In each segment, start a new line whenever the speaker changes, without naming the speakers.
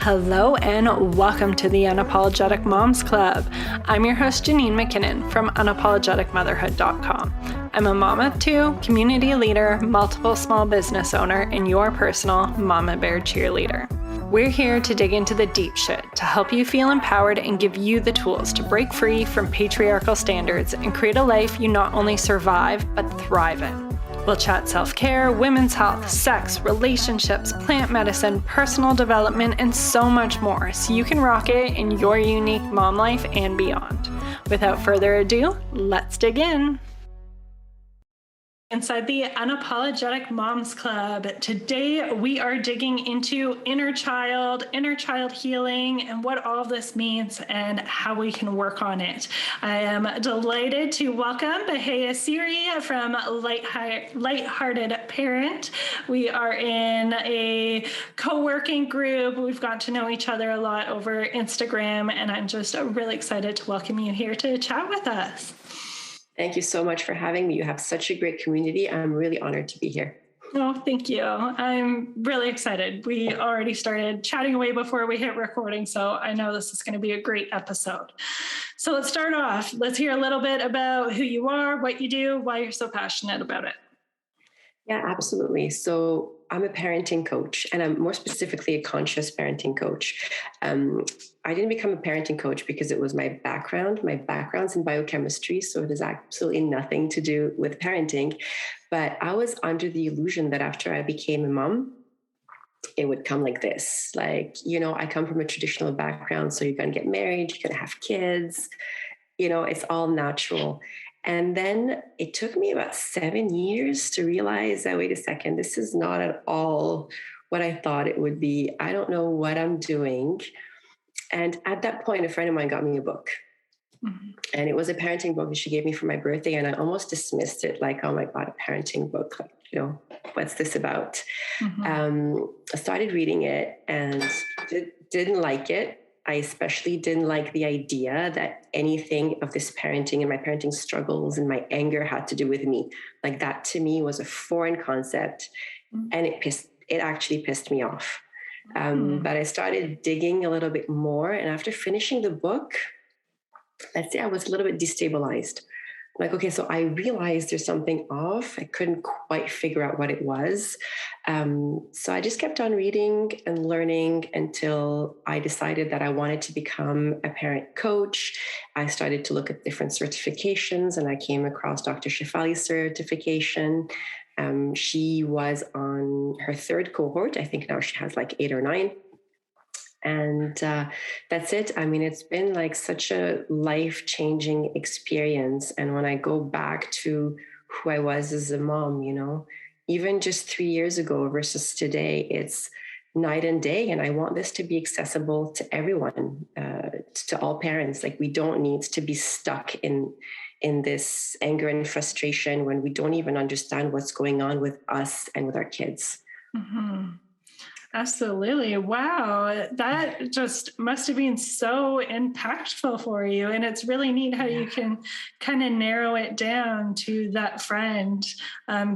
Hello and welcome to the Unapologetic Moms Club. I'm your host Janine McKinnon from unapologeticmotherhood.com. I'm a mom of two, community leader, multiple small business owner, and your personal mama bear cheerleader. We're here to dig into the deep shit to help you feel empowered and give you the tools to break free from patriarchal standards and create a life you not only survive but thrive in. We'll chat self-care, women's health, sex, relationships, plant medicine, personal development, and so much more so you can rock it in your unique mom life and beyond. Without further ado, let's dig in. Inside the Unapologetic Moms Club, today we are digging into inner child healing, and what all this means and how we can work on it. I am delighted to welcome Baheya Siri from Lighthearted Parent. We are in a co-working group. We've got to know each other a lot over Instagram, and I'm just really excited to welcome you here to chat with us.
Thank you so much for having me. You have such a great community. I'm really honored to be here.
Oh, thank you. I'm really excited. We already started chatting away before we hit recording, so I know this is going to be a great episode. So let's start off. Let's hear a little bit about who you are, what you do, why you're so passionate about it.
Yeah, absolutely. So I'm a parenting coach, and I'm more specifically a conscious parenting coach. I didn't become a parenting coach because it was my background. My background's in biochemistry, so it has absolutely nothing to do with parenting. But I was under the illusion that after I became a mom, it would come like this. Like, I come from a traditional background, so you're going to get married, you're going to have kids, it's all natural. And then it took me about 7 years to realize that, wait a second, this is not at all what I thought it would be. I don't know what I'm doing. And at that point, a friend of mine got me a book. Mm-hmm. And it was a parenting book that she gave me for my birthday. And I almost dismissed it like, oh my God, a parenting book. Like, what's this about? Mm-hmm. I started reading it and didn't like it. I especially didn't like the idea that anything of this parenting and my parenting struggles and my anger had to do with me. Like, that to me was a foreign concept, and it actually pissed me off. But I started digging a little bit more, and after finishing the book, let's say I was a little bit destabilized. Like, okay, so I realized there's something off. I couldn't quite figure out what it was. So I just kept on reading and learning until I decided that I wanted to become a parent coach. I started to look at different certifications, and I came across Dr. Shefali's certification. She was on her third cohort. I think now she has like 8 or 9. And that's it. I mean, it's been like such a life-changing experience. And when I go back to who I was as a mom, even just 3 years ago versus today, it's night and day. And I want this to be accessible to everyone, to all parents. Like, we don't need to be stuck in this anger and frustration when we don't even understand what's going on with us and with our kids.
Mm-hmm. Absolutely. Wow. That just must have been so impactful for you. And it's really neat how you can kind of narrow it down to that friend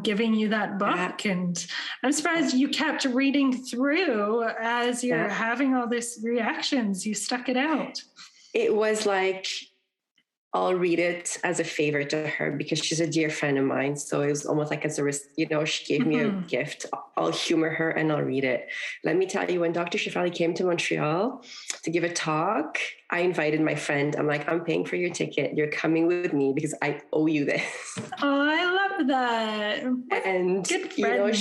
giving you that book. And I'm surprised you kept reading through as you're having all these reactions. You stuck it out.
It was like, I'll read it as a favor to her because she's a dear friend of mine. So it was almost like as a, she gave me a gift. I'll humor her and I'll read it. Let me tell you, when Dr. Shefali came to Montreal to give a talk, I invited my friend. I'm like, I'm paying for your ticket. You're coming with me because I owe you this.
Oh, I love that.
And,
good friend.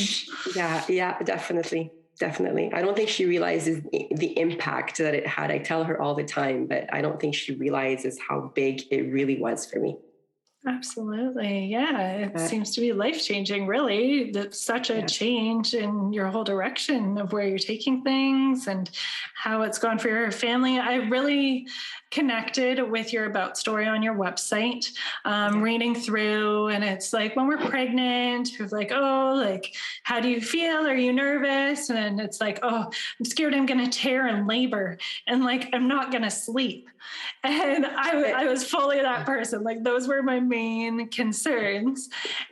Definitely. Definitely. I don't think she realizes the impact that it had. I tell her all the time, but I don't think she realizes how big it really was for me.
Absolutely. Yeah. It seems to be life-changing, really. That's such a change in your whole direction of where you're taking things and how it's gone for your family. I really connected with your about story on your website, reading through, and it's like, when we're pregnant, we're like, oh, like, how do you feel? Are you nervous? And it's like, oh, I'm scared I'm going to tear in labor, and like, I'm not going to sleep. And I was fully that person. Like, those were my main concerns.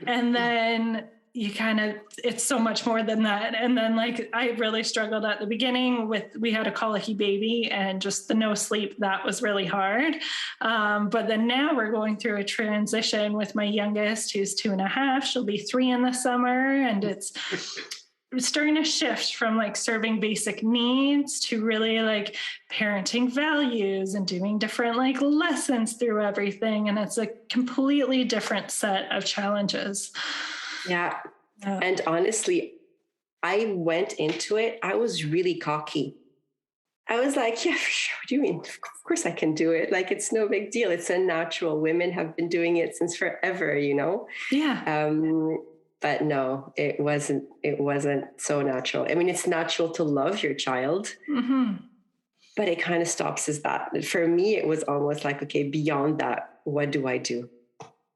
And then it's so much more than that. And then like, I really struggled at the beginning we had a colicky baby and just the no sleep, that was really hard. But then now we're going through a transition with my youngest, who's 2.5. She'll be 3 in the summer. And it's starting to shift from like serving basic needs to really like parenting values and doing different like lessons through everything. And it's a completely different set of challenges.
Yeah. And honestly, I went into it, I was really cocky. I was like, yeah, for sure. What do you mean? Of course I can do it. Like, it's no big deal. It's unnatural. Women have been doing it since forever, you know?
Yeah.
But no, it wasn't so natural. I mean, it's natural to love your child, but it kind of stops as that. For me, it was almost like, okay, beyond that, what do I do?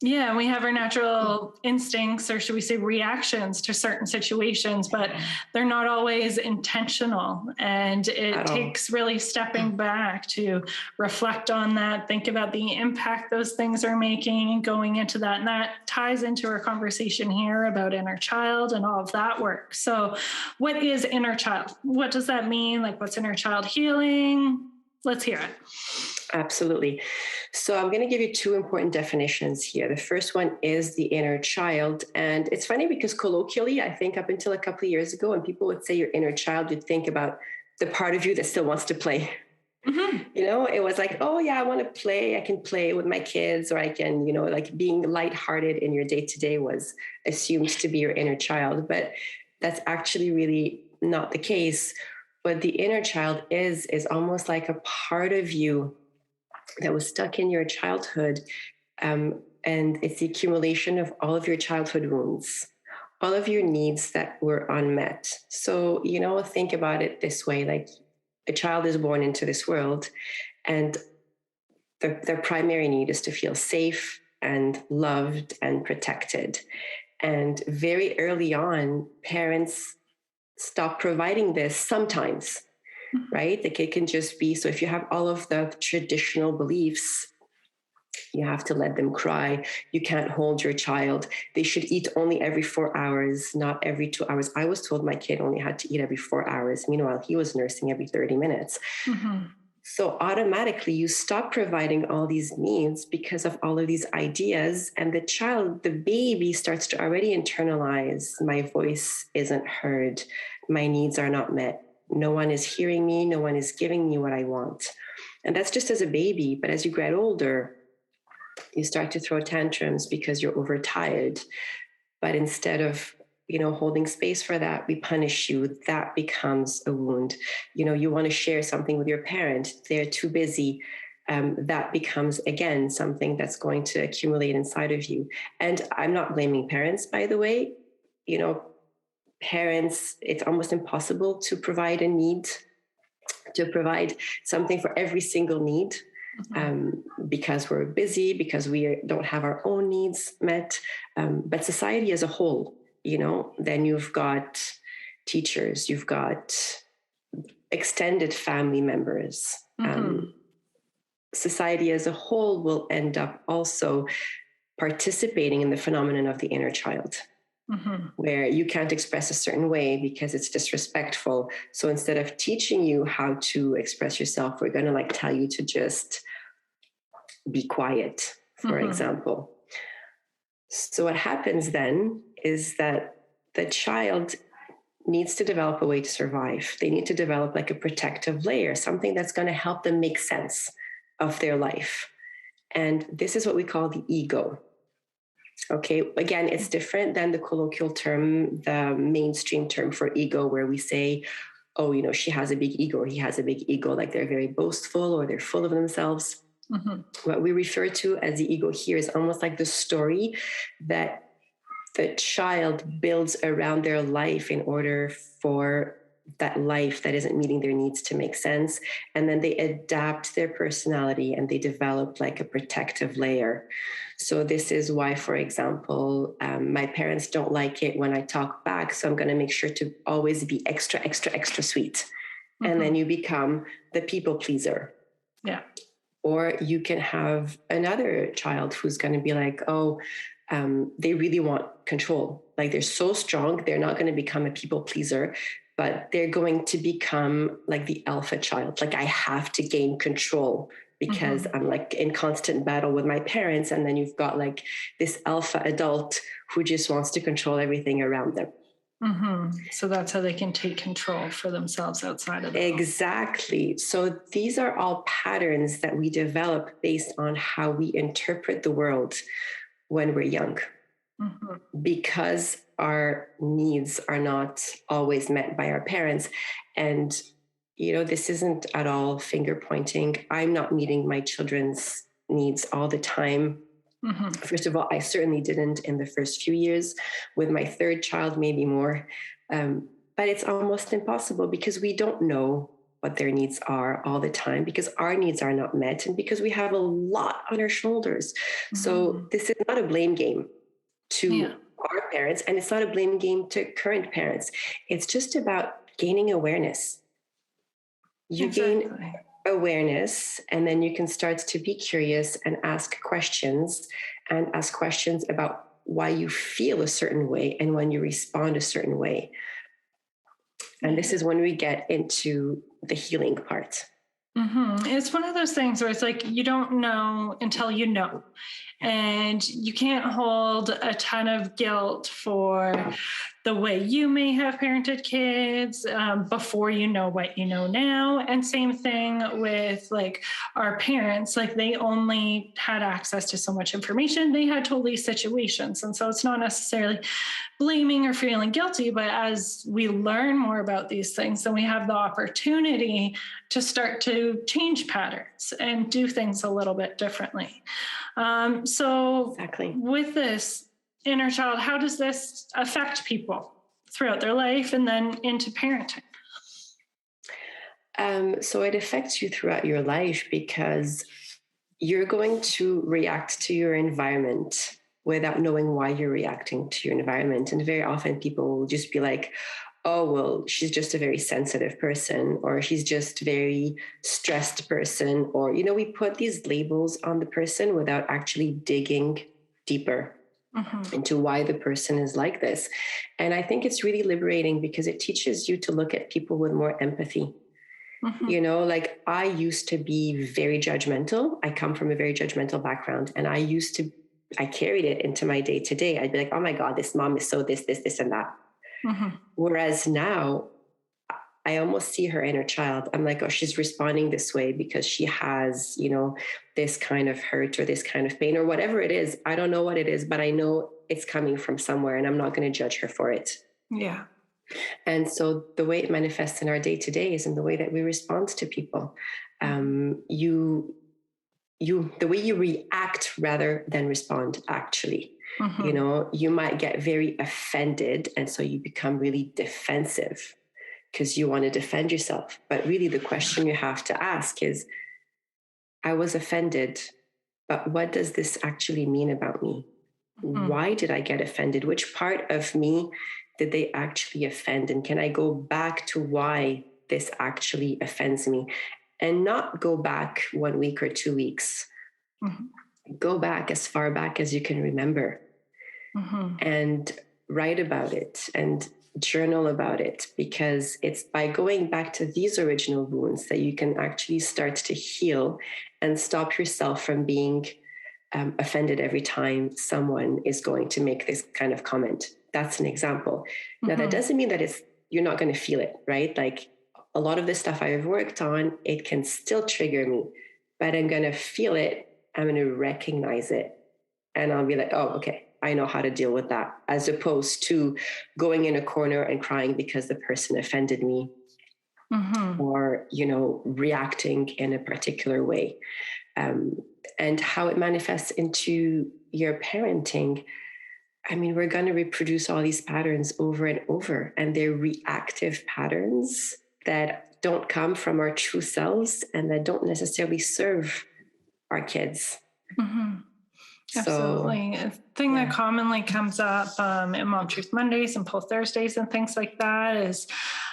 Yeah, we have our natural instincts, or should we say reactions to certain situations, but they're not always intentional. And it takes really stepping back to reflect on that, think about the impact those things are making and going into that. And that ties into our conversation here about inner child and all of that work. So what is inner child? What does that mean? Like, what's inner child healing? Let's hear it.
Absolutely. So I'm going to give you 2 important definitions here. The first one is the inner child. And it's funny because colloquially, I think up until a couple of years ago, when people would say your inner child, you'd think about the part of you that still wants to play. You know, it was like, oh yeah, I want to play. I can play with my kids, or I can, you know, like being lighthearted in your day-to-day was assumed to be your inner child. But that's actually really not the case. What the inner child is almost like a part of you that was stuck in your childhood. And it's the accumulation of all of your childhood wounds, all of your needs that were unmet. So, you know, think about it this way, like a child is born into this world and their primary need is to feel safe and loved and protected. And very early on, parents stop providing this sometimes, right? The kid can just be, so if you have all of the traditional beliefs, you have to let them cry. You can't hold your child. They should eat only every 4 hours, not every 2 hours. I was told my kid only had to eat every 4 hours. Meanwhile, he was nursing every 30 minutes. So automatically you stop providing all these needs because of all of these ideas. And the child, the baby, starts to already internalize, my voice isn't heard. My needs are not met. No one is hearing me. No one is giving me what I want. And that's just as a baby. But as you get older, you start to throw tantrums because you're overtired. But instead of, you know, holding space for that, we punish you. That becomes a wound. You know, you want to share something with your parent. They're too busy. That becomes, again, something that's going to accumulate inside of you. And I'm not blaming parents, by the way. You know, parents, it's almost impossible to provide a need, to provide something for every single need. Because we're busy, because we don't have our own needs met. But society as a whole, you know, then you've got teachers, you've got extended family members. Society as a whole will end up also participating in the phenomenon of the inner child. Where you can't express a certain way because it's disrespectful. So instead of teaching you how to express yourself, we're going to like tell you to just be quiet, for example. So what happens then is that the child needs to develop a way to survive. They need to develop like a protective layer, something that's going to help them make sense of their life. And this is what we call the ego. Okay, again, it's different than the colloquial term, the mainstream term for ego, where we say, oh, you know, she has a big ego or he has a big ego, like they're very boastful or they're full of themselves. What we refer to as the ego here is almost like the story that the child builds around their life in order for that life that isn't meeting their needs to make sense. And then they adapt their personality and they develop like a protective layer. So this is why, for example, my parents don't like it when I talk back. So I'm going to make sure to always be extra, extra, extra sweet. And then you become the people pleaser.
Yeah.
Or you can have another child who's going to be like, oh, they really want control. Like they're so strong, they're not going to become a people pleaser, but they're going to become like the alpha child. Like I have to gain control because I'm like in constant battle with my parents. And then you've got like this alpha adult who just wants to control everything around them.
So that's how they can take control for themselves outside of the home.
Exactly. So these are all patterns that we develop based on how we interpret the world when we're young, because our needs are not always met by our parents. And, this isn't at all finger pointing. I'm not meeting my children's needs all the time. First of all, I certainly didn't in the first few years. With my third child, maybe more. But it's almost impossible because we don't know what their needs are all the time, because our needs are not met and because we have a lot on our shoulders. So this is not a blame game to our parents, and it's not a blame game to current parents. It's just about gaining awareness. You gain awareness, and then you can start to be curious and ask questions about why you feel a certain way and when you respond a certain way. And this is when we get into the healing part.
It's one of those things where it's like you don't know until you know. And you can't hold a ton of guilt for the way you may have parented kids before you know what you know now. And same thing with like our parents, like they only had access to so much information. They had told these situations. And so it's not necessarily blaming or feeling guilty, but as we learn more about these things, then we have the opportunity to start to change patterns and do things a little bit differently. So exactly. With this inner child, how does this affect people throughout their life and then into parenting?
So it affects you throughout your life because you're going to react to your environment without knowing why you're reacting to your environment. And very often people will just be like, oh, well, she's just a very sensitive person, or she's just very stressed person. Or, we put these labels on the person without actually digging deeper into why the person is like this. And I think it's really liberating because it teaches you to look at people with more empathy. Like I used to be very judgmental. I come from a very judgmental background, and I carried it into my day to day. I'd be like, oh my God, this mom is so this, and that. Whereas now I almost see her inner child. I'm like, oh, she's responding this way because she has, this kind of hurt or this kind of pain or whatever it is. I don't know what it is, but I know it's coming from somewhere, and I'm not going to judge her for it.
Yeah.
And so the way it manifests in our day to day is in the way that we respond to people. The way you react rather than respond, actually. You might get very offended, and so you become really defensive because you want to defend yourself. But really the question you have to ask is, I was offended, but what does this actually mean about me? Why did I get offended? Which part of me did they actually offend? And can I go back to why this actually offends me? And not go back 1 week or 2 weeks. Go back as far back as you can remember and write about it and journal about it, because it's by going back to these original wounds that you can actually start to heal and stop yourself from being offended every time someone is going to make this kind of comment. That's an example. Now, that doesn't mean that you're not going to feel it, right? Like a lot of the stuff I've worked on, it can still trigger me, but I'm going to feel it. I'm going to recognize it. And I'll be like, oh, okay, I know how to deal with that, as opposed to going in a corner and crying because the person offended me or, reacting in a particular way. And how it manifests into your parenting. I mean, we're going to reproduce all these patterns over and over, and they're reactive patterns that don't come from our true selves and that don't necessarily serve our kids.
Absolutely. A thing that commonly comes up in Mom Truth Mondays and Pull Thursdays and things like that is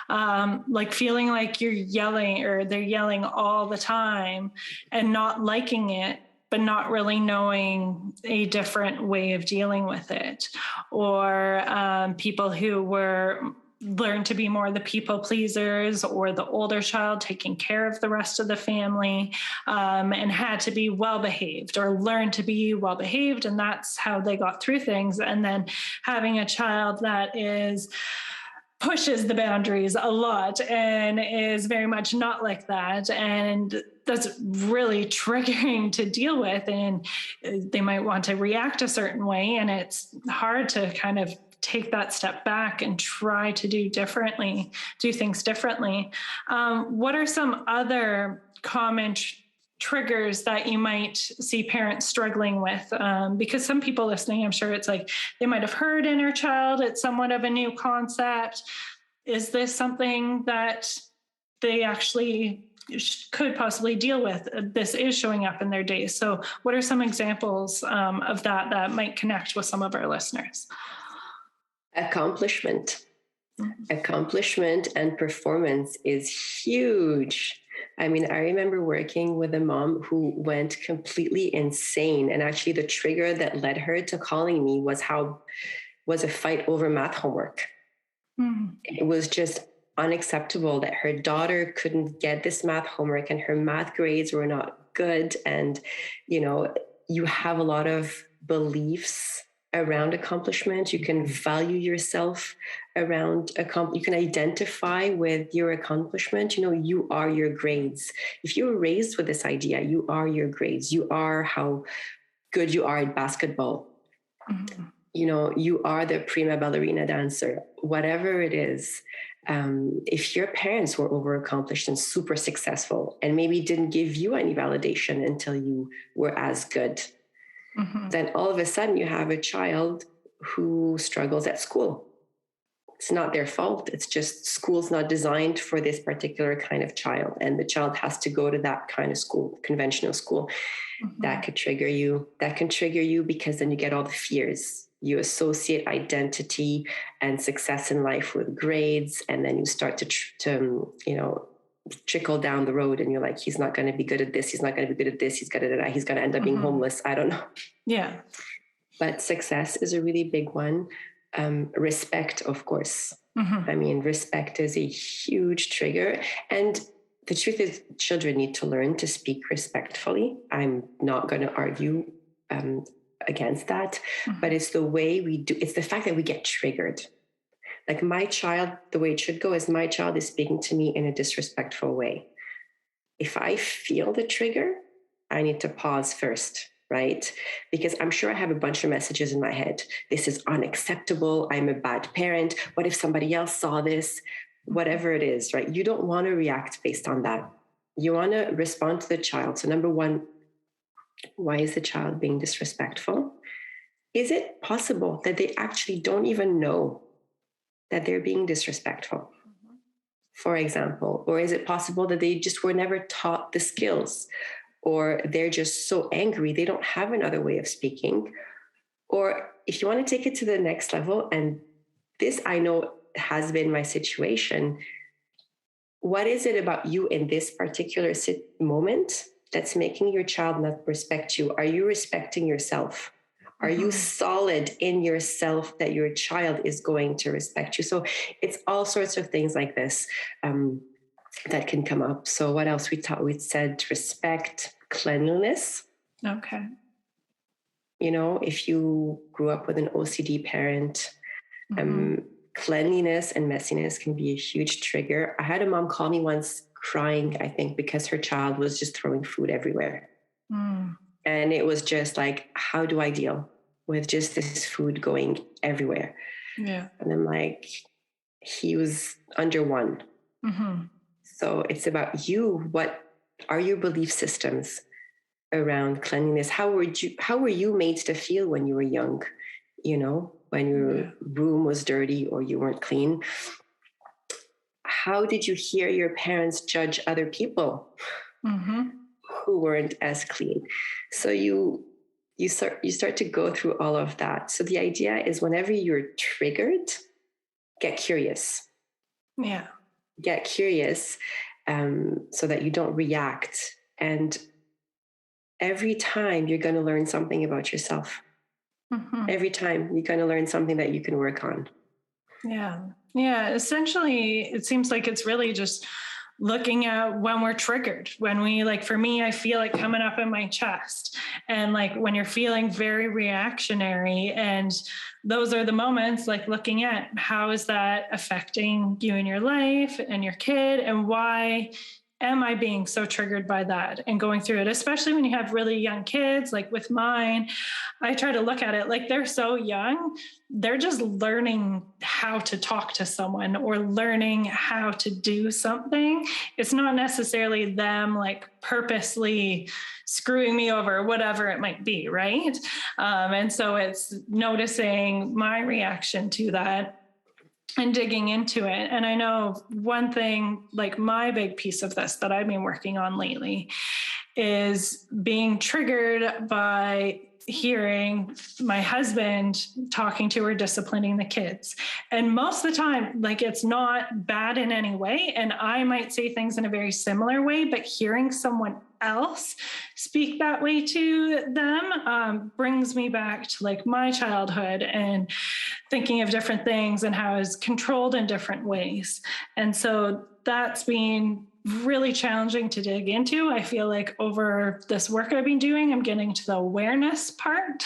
like feeling like you're yelling or they're yelling all the time and not liking it but not really knowing a different way of dealing with it, or people who were learned to be more the people pleasers, or the older child taking care of the rest of the family, and had to be well behaved or learn to be well behaved, and that's how they got through things. And then having a child that pushes the boundaries a lot and is very much not like that, and that's really triggering to deal with, and they might want to react a certain way, and it's hard to kind of take that step back and try to do things differently. What are some other common triggers that you might see parents struggling with? Because some people listening, I'm sure it's like they might have heard inner child, it's somewhat of a new concept. Is this something that they actually could possibly deal with? This is showing up in their days. So what are some examples of that might connect with some of our listeners?
Accomplishment. Accomplishment and performance is huge. I mean, I remember working with a mom who went completely insane. And actually the trigger that led her to calling me was a fight over math homework. It was just unacceptable that her daughter couldn't get this math homework and her math grades were not good. And, you have a lot of beliefs around accomplishment. You can value yourself around you can identify with your accomplishment. You are your grades. If you were raised with this idea, you are your grades. You are how good you are at basketball. You are the prima ballerina dancer, whatever it is. If your parents were overaccomplished and super successful and maybe didn't give you any validation until you were as good, then all of a sudden you have a child who struggles at school. It's not their fault. It's just school's not designed for this particular kind of child. And the child has to go to that kind of school, conventional school. That could trigger you. That can trigger you because then you get all the fears. You associate identity and success in life with grades. And then you start to trickle down the road, and you're like, he's not going to be good at this. He's not going to be good at this. He's going to end up being homeless. I don't know.
Yeah.
But success is a really big one. Respect, of course. I mean, respect is a huge trigger. And the truth is, children need to learn to speak respectfully. I'm not going to argue against that, but it's the way we do. It's the fact that we get triggered. Like my child, the way it should go is my child is speaking to me in a disrespectful way. If I feel the trigger, I need to pause first, right? Because I'm sure I have a bunch of messages in my head. This is unacceptable. I'm a bad parent. What if somebody else saw this? Whatever it is, right? You don't want to react based on that. You want to respond to the child. So number one, why is the child being disrespectful? Is it possible that they actually don't even know that they're being disrespectful, for example? Or is it possible that they just were never taught the skills, or they're just so angry they don't have another way of speaking? Or if you want to take it to the next level, and this I know has been my situation, what is it about you in this particular moment that's making your child not respect you? Are you respecting yourself? Are you solid in yourself that your child is going to respect you? So it's all sorts of things like this that can come up. So what else we said respect, cleanliness.
Okay.
If you grew up with an OCD parent, cleanliness and messiness can be a huge trigger. I had a mom call me once crying, I think, because her child was just throwing food everywhere. And it was just like, how do I deal with just this food going everywhere?
Yeah.
And I'm like, he was under one. So it's about you. What are your belief systems around cleanliness? How were you made to feel when you were young? When your room was dirty or you weren't clean? How did you hear your parents judge other people who weren't as clean? So you start to go through all of that. So the idea is, whenever you're triggered, get curious.
Yeah.
Get curious so that you don't react. And every time you're going to learn something about yourself.
Hmm.
Every time you're going to learn something that you can work on.
Yeah. Yeah. Essentially, it seems like it's really just looking at when we're triggered. When we, like, for me, I feel like coming up in my chest. And like when you're feeling very reactionary, and those are the moments, like looking at how is that affecting you in your life and your kid, and why am I being so triggered by that, and going through it, especially when you have really young kids, like with mine. I try to look at it like they're so young. They're just learning how to talk to someone or learning how to do something. It's not necessarily them like purposely screwing me over, whatever it might be, right? And so it's noticing my reaction to that and digging into it. And I know one thing, like my big piece of this that I've been working on lately, is being triggered by hearing my husband talking to or disciplining the kids. And most of the time, like, it's not bad in any way. And I might say things in a very similar way, but hearing someone else speak that way to them brings me back to like my childhood and thinking of different things and how it's controlled in different ways. And so that's been really challenging to dig into. I feel like over this work I've been doing, I'm getting to the awareness part.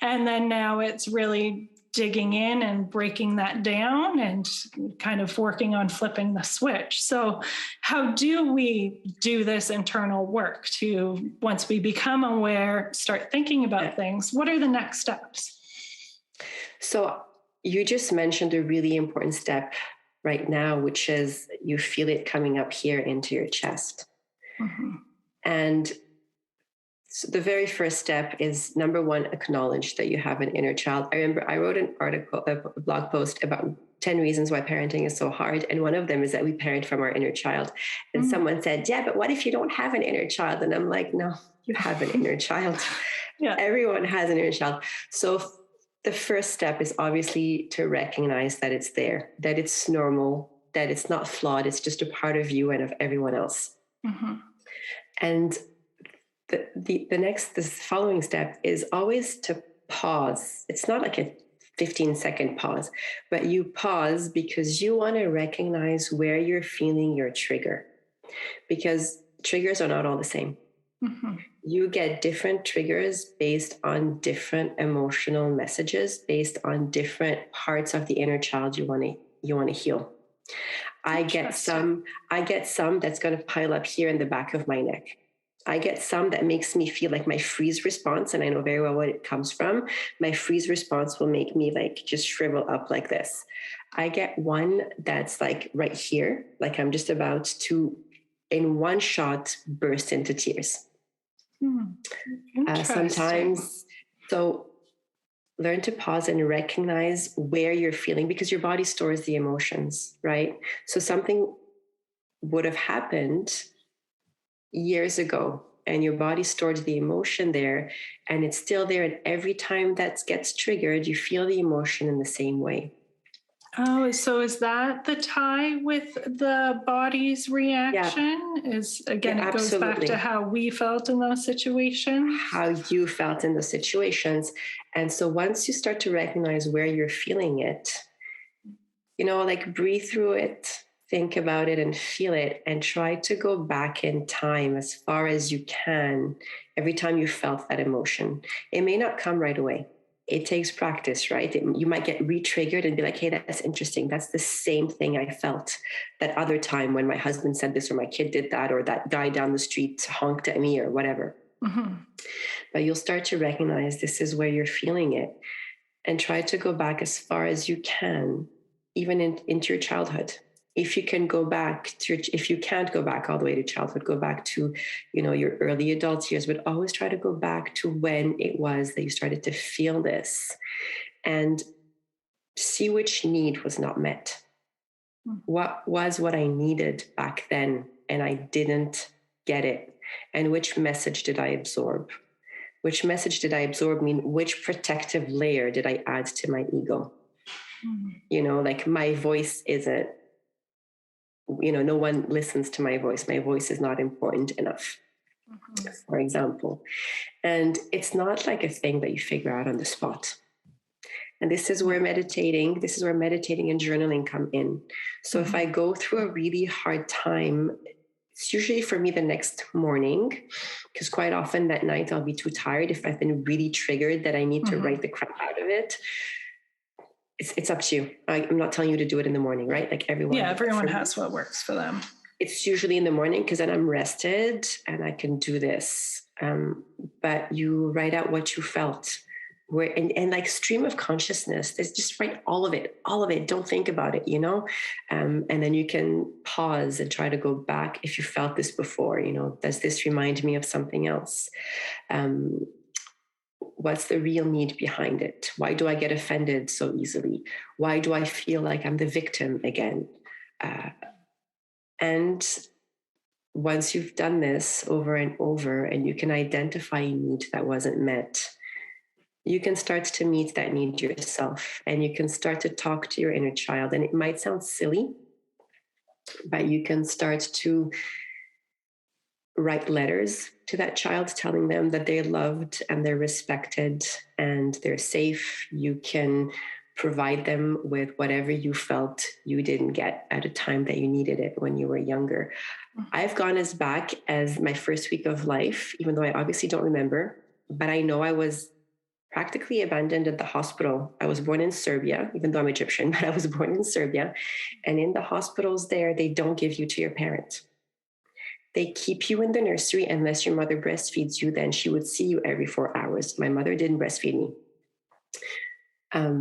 And then now it's really digging in and breaking that down and kind of working on flipping the switch. So how do we do this internal work to, once we become aware, start thinking about things? What are the next steps?
So you just mentioned a really important step right now, which is you feel it coming up here into your chest.
Mm-hmm.
And so the very first step is, number one, acknowledge that you have an inner child. I remember I wrote an article, a blog post about 10 reasons why parenting is so hard. And one of them is that we parent from our inner child. And someone said, yeah, but what if you don't have an inner child? And I'm like, no, you have an inner child.
Yeah.
Everyone has an inner child. So the first step is obviously to recognize that it's there, that it's normal, that it's not flawed. It's just a part of you and of everyone else.
Mm-hmm.
And the following step is always to pause. It's not like a 15-second pause, but you pause because you want to recognize where you're feeling your trigger, because triggers are not all the same.
Mm-hmm.
You get different triggers based on different emotional messages, based on different parts of the inner child you want to heal. I get some that's going to pile up here in the back of my neck. I get some that makes me feel like my freeze response, and I know very well what it comes from. My freeze response will make me like just shrivel up like this. I get one that's like right here, like I'm just about to, in one shot, burst into tears. Sometimes, so learn to pause and recognize where you're feeling, because your body stores the emotions, right? So something would have happened years ago and your body stored the emotion there, and it's still there. And every time that gets triggered, you feel the emotion in the same way.
Oh, so is that the tie with the body's reaction?
Yeah.
Is again,
Yeah,
it goes back to how we felt in those situations.
How you felt in those situations. And so once you start to recognize where you're feeling it, like breathe through it, think about it and feel it, and try to go back in time as far as you can every time you felt that emotion. It may not come right away. It takes practice, right? You might get re-triggered and be like, hey, that's interesting. That's the same thing I felt that other time when my husband said this, or my kid did that, or that guy down the street honked at me, or whatever. Mm-hmm. But you'll start to recognize this is where you're feeling it, and try to go back as far as you can, even into your childhood. If you can go back if you can't go back all the way to childhood, go back to, your early adult years, but always try to go back to when it was that you started to feel this, and see which need was not met. What was what I needed back then, and I didn't get it? And which message did I absorb? Which message did I absorb mean which protective layer did I add to my ego? Like my voice isn't, no one listens to my voice. My voice is not important enough. for example. And it's not like a thing that you figure out on the spot. And this is where meditating and journaling come in. So if I go through a really hard time, it's usually for me the next morning, because quite often that night I'll be too tired if I've been really triggered that I need to write the crap out of it. It's up to you. I'm not telling you to do it in the morning, right? Like
everyone has what works for them.
It's usually in the morning because then I'm rested and I can do this. But you write out what you felt. And like stream of consciousness, there's just write all of it. Don't think about it, and then you can pause and try to go back. If you felt this before, does this remind me of something else? What's the real need behind it? Why do I get offended so easily? Why do I feel like I'm the victim again? And once you've done this over and over and you can identify a need that wasn't met, you can start to meet that need yourself, and you can start to talk to your inner child. And it might sound silly, but you can start to write letters to that child telling them that they're loved and they're respected and they're safe. You can provide them with whatever you felt you didn't get at a time that you needed it when you were younger. I've gone as back as my first week of life, even though I obviously don't remember, but I know I was practically abandoned at the hospital. I was born in Serbia, even though I'm Egyptian, but I was born in Serbia. And in the hospitals there, they don't give you to your parent. They keep you in the nursery unless your mother breastfeeds you. Then she would see you every 4 hours. My mother didn't breastfeed me.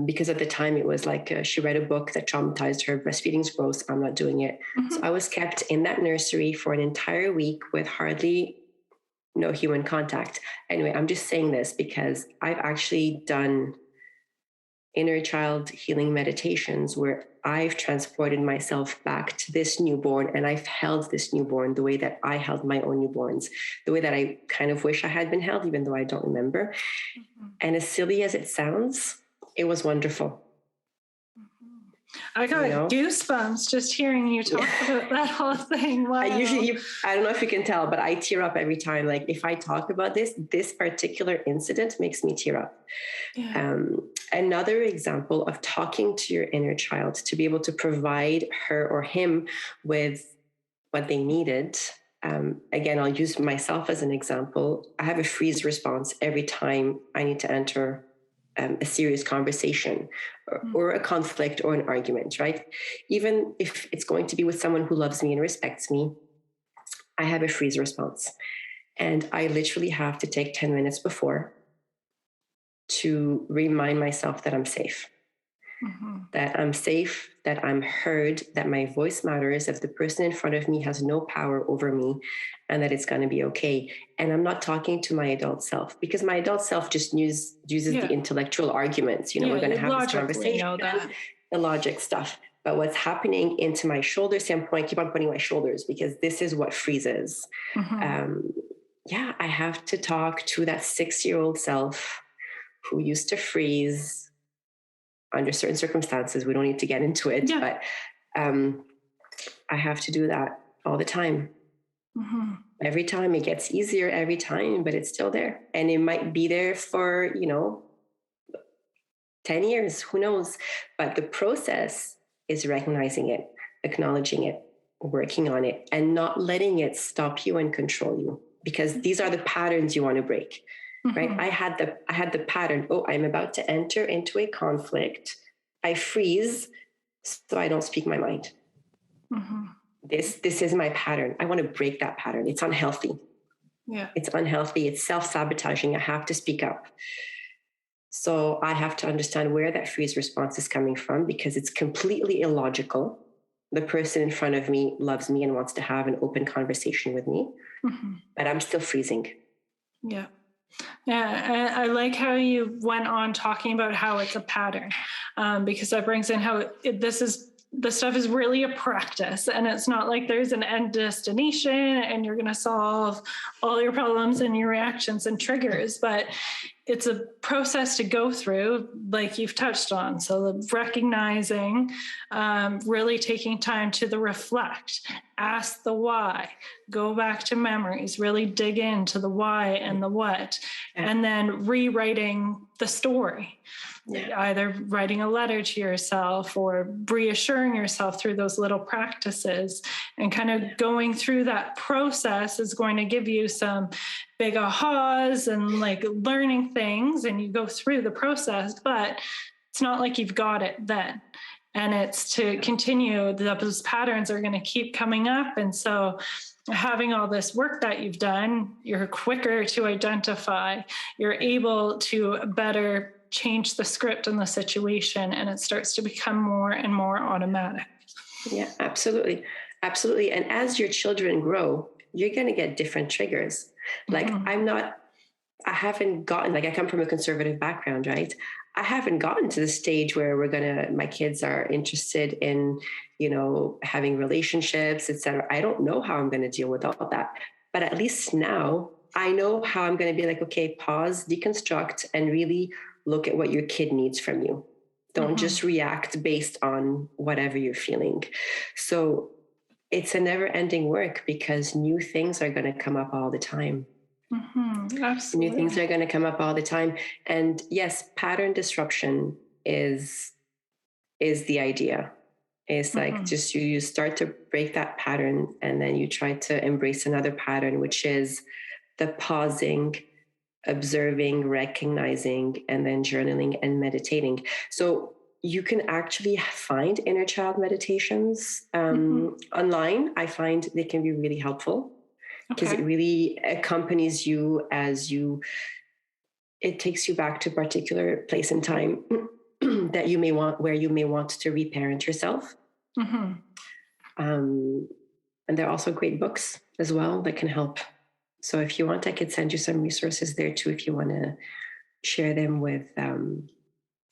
Because at the time it was like she read a book that traumatized her. Breastfeeding's gross. I'm not doing it. So I was kept in that nursery for an entire week with hardly no human contact. Anyway, I'm just saying this because I've actually done inner child healing meditations where I've transported myself back to this newborn, and I've held this newborn the way that I held my own newborns, the way that I kind of wish I had been held, even though I don't remember. And as silly as it sounds, it was wonderful.
I got goosebumps just hearing you talk about that whole thing. Wow.
I don't know if you can tell, but I tear up every time. Like if I talk about this particular incident makes me tear up. Yeah. Another example of talking to your inner child to be able to provide her or him with what they needed. Again, I'll use myself as an example. I have a freeze response every time I need to enter a serious conversation or a conflict or an argument, right? Even if it's going to be with someone who loves me and respects me, I have a freeze response. And I literally have to take 10 minutes before to remind myself that I'm safe. That I'm safe, that I'm heard, that my voice matters, that the person in front of me has no power over me, and that it's going to be okay. And I'm not talking to my adult self, because my adult self just uses the intellectual arguments. We're going to have this conversation, the logic stuff. But what's happening into my shoulders, see, I keep on pointing my shoulders because this is what freezes. I have to talk to that 6-year-old self who used to freeze under certain circumstances. We don't need to get into it, but I have to do that all the time. Every time. It gets easier every time, but it's still there. And it might be there for, 10 years, who knows? But the process is recognizing it, acknowledging it, working on it, and not letting it stop you and control you, because these are the patterns you want to break. Right? I had the pattern. Oh, I'm about to enter into a conflict. I freeze so I don't speak my mind. This is my pattern. I want to break that pattern. It's unhealthy. Yeah. It's unhealthy. It's self-sabotaging. I have to speak up. So I have to understand where that freeze response is coming from, because it's completely illogical. The person in front of me loves me and wants to have an open conversation with me, but I'm still freezing.
Yeah. Yeah, I like how you went on talking about how it's a pattern, because that brings in how this stuff is really a practice, and it's not like there's an end destination and you're going to solve all your problems and your reactions and triggers, but it's a process to go through, like you've touched on. So the recognizing, really taking time to reflect ask the why, go back to memories, really dig into the why and the what, and then rewriting the story. Either writing a letter to yourself or reassuring yourself through those little practices, and kind of going through that process is going to give you some big ahas and like learning things, and you go through the process, but it's not like you've got it then. And it's to continue, those patterns are going to keep coming up. And so having all this work that you've done, you're quicker to identify, you're able to better change the script and the situation, and it starts to become more and more automatic.
Yeah, absolutely. Absolutely. And as your children grow, you're going to get different triggers. Like I haven't gotten, like I come from a conservative background, right? I haven't gotten to the stage where my kids are interested in, having relationships, etc. I don't know how I'm going to deal with all that. But at least now I know how I'm going to be like, okay, pause, deconstruct, and really look at what your kid needs from you. Don't just react based on whatever you're feeling. So it's a never ending work because new things are going to come up all the time.
Absolutely.
New things are going to come up all the time. And yes, pattern disruption is the idea. It's like just you start to break that pattern, and then you try to embrace another pattern, which is the pausing, observing, recognizing, and then journaling and meditating. So you can actually find inner child meditations online. I find they can be really helpful because it really accompanies you it takes you back to a particular place and time that you may want, where you may want to reparent yourself. And there are also great books as well that can help. So if you want, I could send you some resources there too, if you want to share them with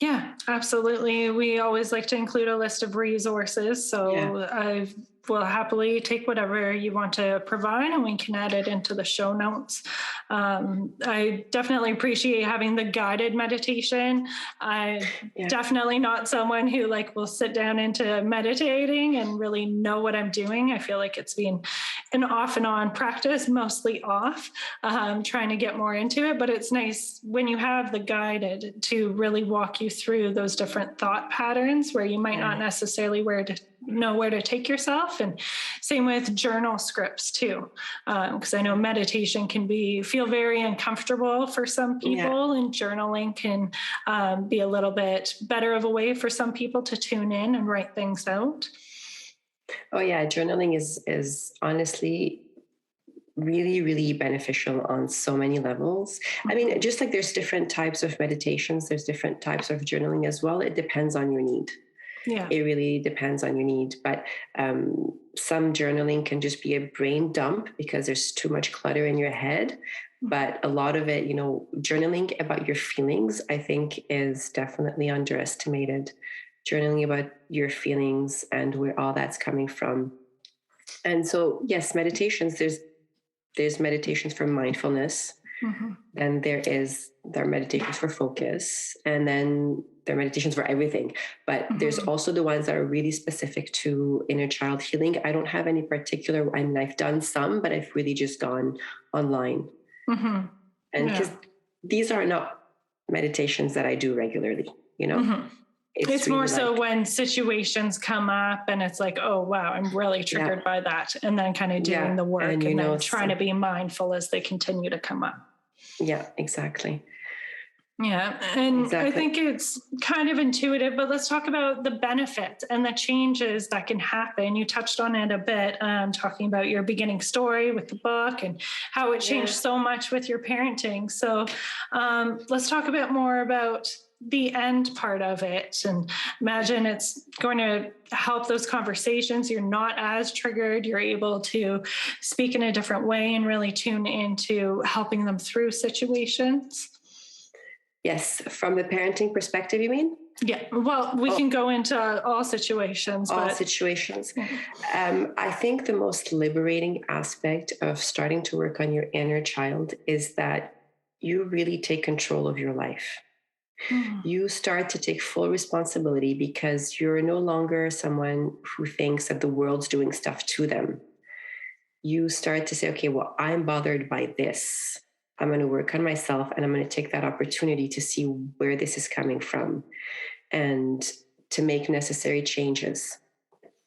Yeah, absolutely. We always like to include a list of resources. So I will happily take whatever you want to provide, and we can add it into the show notes. I definitely appreciate having the guided meditation. I'm definitely not someone who will sit down into meditating and really know what I'm doing. I feel like it's been an off and on practice, mostly off, trying to get more into it. But it's nice when you have the guided to really walk you through those different thought patterns where you might not necessarily know where to take yourself. And same with journal scripts too, because I know meditation can feel very uncomfortable for some people, and journaling can be a little bit better of a way for some people to tune in and write things out.
Oh yeah, journaling is honestly really, really beneficial on so many levels. I mean, just like there's different types of meditations, there's different types of journaling as well. It depends on your need. Yeah, it really depends on your need. But some journaling can just be a brain dump because there's too much clutter in your head. But a lot of it, journaling about your feelings, I think is definitely underestimated. Journaling about your feelings and where all that's coming from. And so, yes, meditations, there's meditations for mindfulness. Then there are meditations for focus, and then there are meditations for everything. But there's also the ones that are really specific to inner child healing. I don't have any particular, I've done some, but I've really just gone online. And because these are not meditations that I do regularly,
It's really more so when situations come up and it's like, oh, wow, I'm really triggered by that. And then kind of doing the work and then trying to be mindful as they continue to come up.
Yeah, exactly.
Yeah. And I think it's kind of intuitive, but let's talk about the benefits and the changes that can happen. You touched on it a bit, talking about your beginning story with the book and how it changed so much with your parenting. So let's talk a bit more about the end part of it, and imagine it's going to help those conversations. You're not as triggered. You're able to speak in a different way and really tune into helping them through situations.
Yes. From the parenting perspective, you mean?
Yeah. Well, we can go into all situations.
Situations. I think the most liberating aspect of starting to work on your inner child is that you really take control of your life. You start to take full responsibility because you're no longer someone who thinks that the world's doing stuff to them. you start to say, okay, well, I'm bothered by this. I'm going to work on myself, and I'm going to take that opportunity to see where this is coming from and to make necessary changes,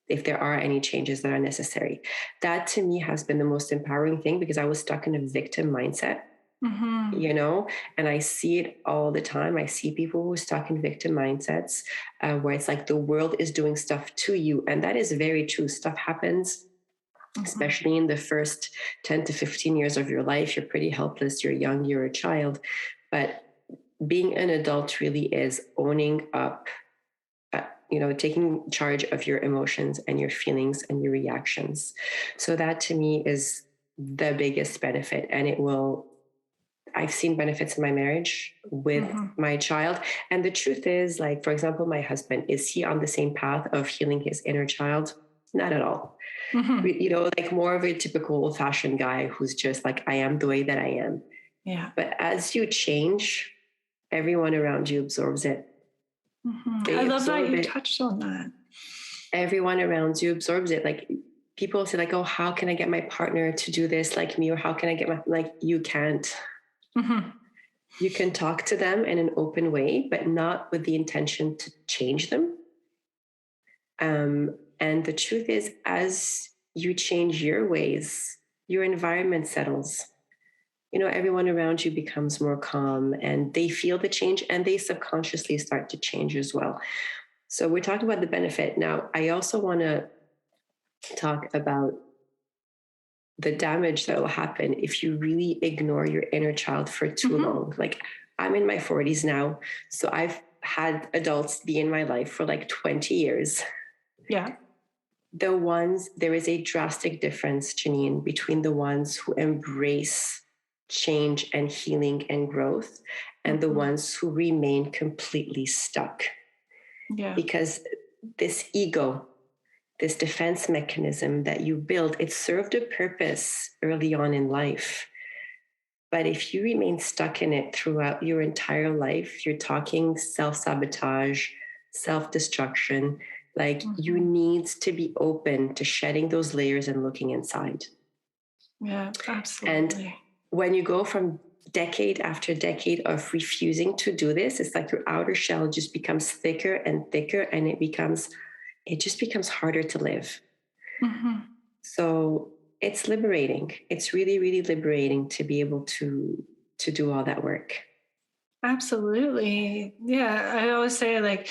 if there are any changes that are necessary. That to me has been the most empowering thing, because I was stuck in a victim mindset, and I see it all the time. I see people who are stuck in victim mindsets, where it's like the world is doing stuff to you. And that is very true. Stuff happens, especially in the first 10 to 15 years of your life. You're pretty helpless. You're young, you're a child. But being an adult really is owning up, taking charge of your emotions and your feelings and your reactions. So that to me is the biggest benefit. And I've seen benefits in my marriage with my child. And the truth is, like, for example, my husband, is he on the same path of healing his inner child? Not at all. Like more of a typical old-fashioned guy who's just like, I am the way that I am.
Yeah.
But as you change, everyone around you absorbs it.
I love that you touched on that.
Everyone around you absorbs it. Like, people say, like, oh, how can I get my partner to do this like me? Or how can I get you can't. You can talk to them in an open way, but not with the intention to change them. And the truth is, as you change your ways, your environment settles. Everyone around you becomes more calm, and they feel the change, and they subconsciously start to change as well. So we're talking about the benefit. Now, I also want to talk about the damage that will happen if you really ignore your inner child for too long. Like, I'm in my 40s now, so I've had adults be in my life for like 20 years.
Yeah.
There is a drastic difference, Janine, between the ones who embrace change and healing and growth and the ones who remain completely stuck.
Yeah.
Because this ego, this defense mechanism that you build, it served a purpose early on in life. But if you remain stuck in it throughout your entire life, you're talking self-sabotage, self-destruction. Like, you need to be open to shedding those layers and looking inside.
Yeah, absolutely.
And when you go from decade after decade of refusing to do this, it's like your outer shell just becomes thicker and thicker, and it just becomes harder to live. So it's liberating. It's really, really liberating to be able to do all that work.
Absolutely. Yeah. I always say, like,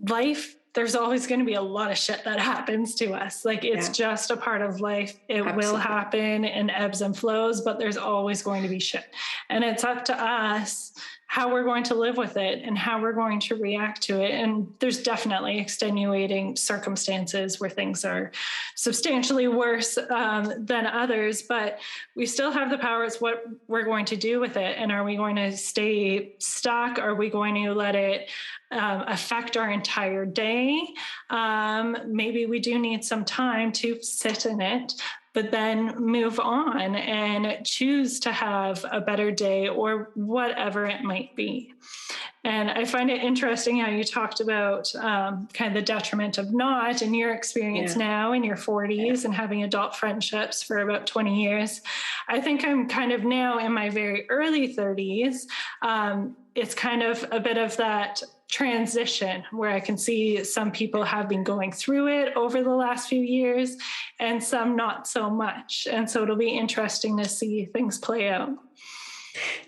life, there's always going to be a lot of shit that happens to us. Like, it's just a part of life. It will happen in ebbs and flows, but there's always going to be shit. And it's up to us how we're going to live with it and how we're going to react to it. And there's definitely extenuating circumstances where things are substantially worse than others, but we still have the power. It's what we're going to do with it. And are we going to stay stuck? Are we going to let it affect our entire day? Maybe we do need some time to sit in it, but then move on and choose to have a better day or whatever it might be. And I find it interesting how you talked about kind of the detriment of not in your experience now in your 40s and having adult friendships for about 20 years. I think I'm kind of now in my very early 30s. It's kind of a bit of that transition where I can see some people have been going through it over the last few years and some not so much. And so it'll be interesting to see things play out.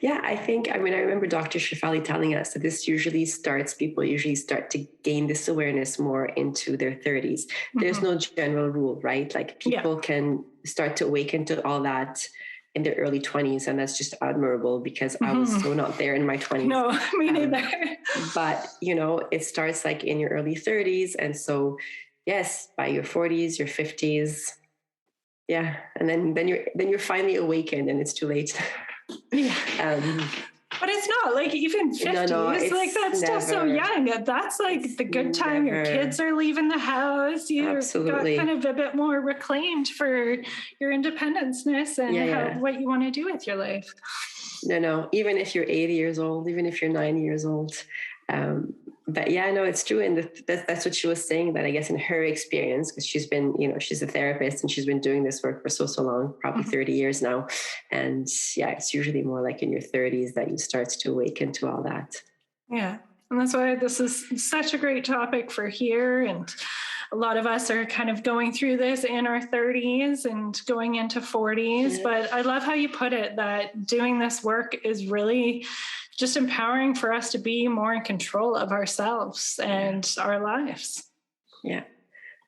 Yeah, I remember Dr. Shefali telling us that people usually start to gain this awareness more into their 30s. There's no general rule, right? Like, people can start to awaken to all that in their early 20s. And that's just admirable, because I was so not there in my 20s.
No, me neither.
But, it starts like in your early 30s. And so, yes, by your 40s, your 50s. Yeah. And then you're finally awakened, and it's too late.
But it's not like even 50s, like that's still so young. That's like the good time. Your kids are leaving the house. You've got kind of a bit more reclaimed for your independenceness and what you want to do with your life.
No. Even if you're 80 years old, even if you're 90 years old, But yeah, no, it's true. And that's what she was saying, that I guess in her experience, because she's been, she's a therapist and she's been doing this work for so long, probably 30 years now. And yeah, it's usually more like in your 30s that you start to awaken to all that.
Yeah. And that's why this is such a great topic for here. And a lot of us are kind of going through this in our 30s and going into 40s. Yeah. But I love how you put it, that doing this work is really just empowering for us to be more in control of ourselves and our lives.
Yeah.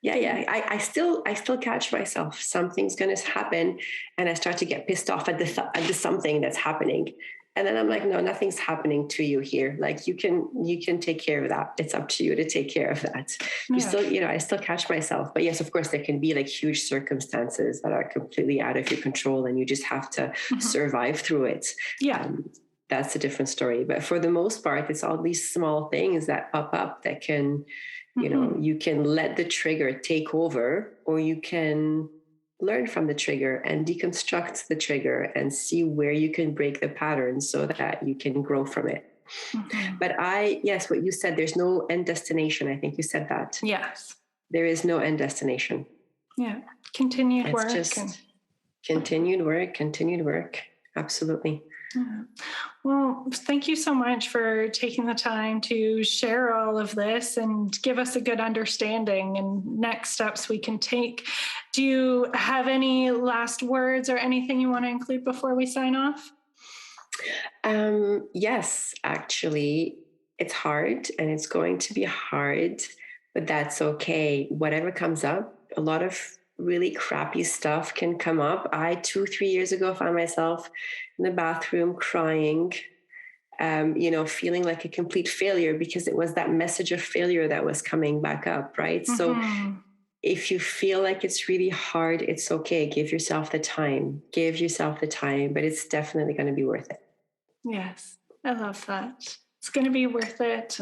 I still catch myself. Something's going to happen and I start to get pissed off at the something that's happening. And then I'm like, no, nothing's happening to you here. Like you can take care of that. It's up to you to take care of that. Yeah. I still catch myself. But yes, of course, there can be like huge circumstances that are completely out of your control and you just have to survive through it.
Yeah.
That's a different story. But for the most part, it's all these small things that pop up that can, you can let the trigger take over, or you can learn from the trigger and deconstruct the trigger and see where you can break the pattern so that you can grow from it. But yes, what you said, there's no end destination. I think you said that.
Yes.
There is no end destination.
Yeah. Continued work.
Continued work. Absolutely.
Well, thank you so much for taking the time to share all of this and give us a good understanding and next steps we can take. Do you have any last words or anything you want to include before we sign off?
Yes, actually, it's hard and it's going to be hard, but that's okay. Whatever comes up, a lot of really crappy stuff can come up. I 2-3 years ago found myself in the bathroom crying, feeling like a complete failure because it was that message of failure that was coming back up, right? So if you feel like it's really hard, it's okay. Give yourself the time, but it's definitely going to be worth it.
Yes, I love that. It's going to be worth it.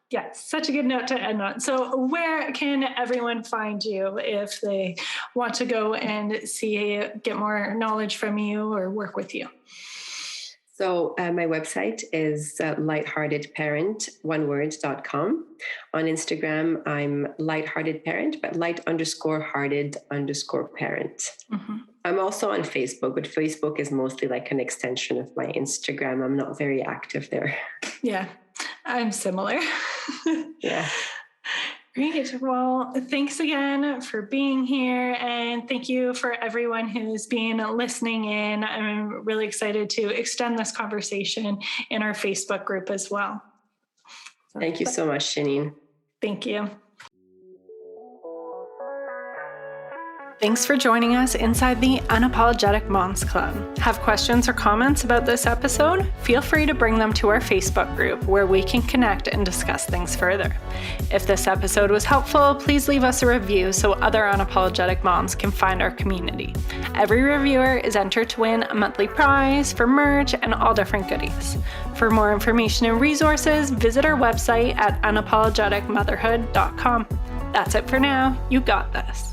Yeah, such a good note to end on. So where can everyone find you if they want to go and get more knowledge from you or work with you?
So my website is lightheartedparent.com. On Instagram, I'm lightheartedparent, but light_hearted_parent. I'm also on Facebook, but Facebook is mostly like an extension of my Instagram. I'm not very active there.
Yeah, I'm similar.
Yeah.
Great. Well, thanks again for being here. And thank you for everyone who's been listening in. I'm really excited to extend this conversation in our Facebook group as well.
Thank you so much, Janine.
Thank you. Thanks for joining us inside the Unapologetic Moms Club. Have questions or comments about this episode? Feel free to bring them to our Facebook group where we can connect and discuss things further. If this episode was helpful, please leave us a review so other unapologetic moms can find our community. Every reviewer is entered to win a monthly prize for merch and all different goodies. For more information and resources, visit our website at unapologeticmotherhood.com. That's it for now. You got this.